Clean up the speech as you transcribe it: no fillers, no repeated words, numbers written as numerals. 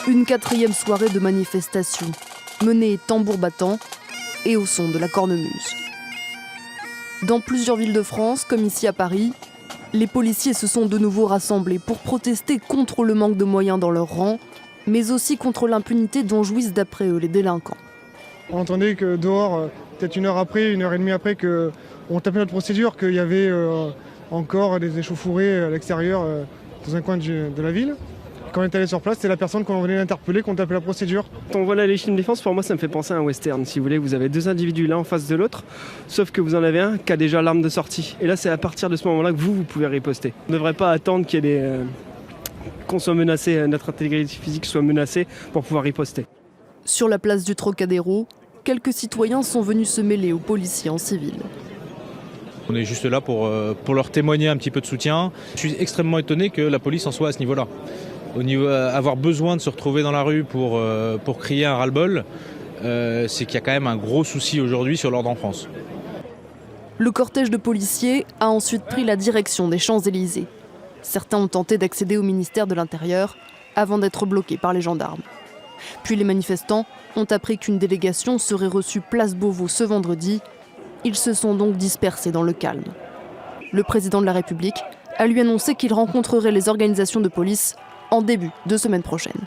Une quatrième soirée de manifestation, menée tambour battant et au son de la cornemuse. Dans plusieurs villes de France, comme ici à Paris, les policiers se sont de nouveau rassemblés pour protester contre le manque de moyens dans leurs rangs, mais aussi contre l'impunité dont jouissent d'après eux les délinquants. On entendait que dehors, peut-être une heure après, une heure et demie après, qu'on tapait notre procédure, qu'il y avait encore des échauffourées à l'extérieur, dans un coin de la ville. Quand on est allé sur place, c'est la personne qu'on venait d'interpeller qu'on tapait la procédure. Quand on voit la légitime défense, pour moi, ça me fait penser à un western. Si vous voulez, vous avez deux individus l'un en face de l'autre, sauf que vous en avez un qui a déjà l'arme de sortie. Et là, c'est à partir de ce moment-là que vous pouvez riposter. On ne devrait pas attendre qu'il y ait qu'on soit menacé, notre intégrité physique soit menacée pour pouvoir riposter. Sur la place du Trocadéro, quelques citoyens sont venus se mêler aux policiers en civil. On est juste là pour leur témoigner un petit peu de soutien. Je suis extrêmement étonné que la police en soit à ce niveau-là. Avoir besoin de se retrouver dans la rue pour crier un ras-le-bol, c'est qu'il y a quand même un gros souci aujourd'hui sur l'ordre en France. Le cortège de policiers a ensuite pris la direction des Champs-Élysées. Certains ont tenté d'accéder au ministère de l'Intérieur avant d'être bloqués par les gendarmes. Puis les manifestants ont appris qu'une délégation serait reçue place Beauvau ce vendredi. Ils se sont donc dispersés dans le calme. Le président de la République a lui annoncé qu'il rencontrerait les organisations de police en début de semaine prochaine.